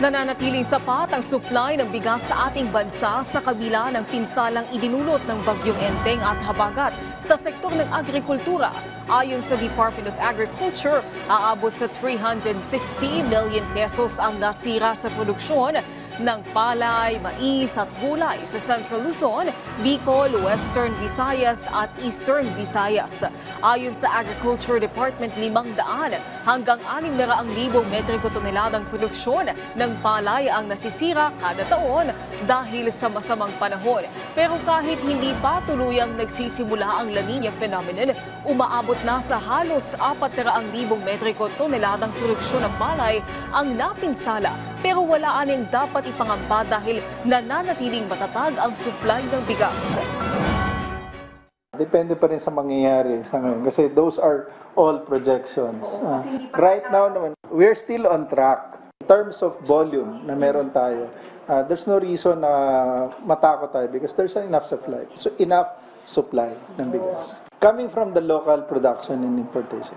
Nananatiling sapat ang supply ng bigas sa ating bansa sa kabila ng pinsalang idinulot ng Bagyong Enteng at Habagat sa sektor ng agrikultura. Ayon sa Department of Agriculture, aabot sa 360 million pesos ang nasira sa produksyon ng palay, mais at gulay sa Central Luzon, Bicol, Western Visayas at Eastern Visayas. Ayon sa Agriculture Department, 500 hanggang 600,000 metriko toneladang produksyon ng palay ang nasisira kada taon dahil sa masamang panahon. Pero kahit hindi pa tuluyang nagsisimula ang La Nina phenomenon, umaabot na sa halos 400,000 metriko toneladang produksyon ng palay ang napinsala. Pero wala aning dapat ipangamba dahil nananatiling matatag ang supply ng bigas. Depende pa rin sa mangyayari sa ngayon kasi those are all projections. Right now naman, we're still on track. In terms of volume na meron tayo, there's no reason na matakot tayo because there's enough supply. So enough supply ng bigas. Coming from the local production and importation.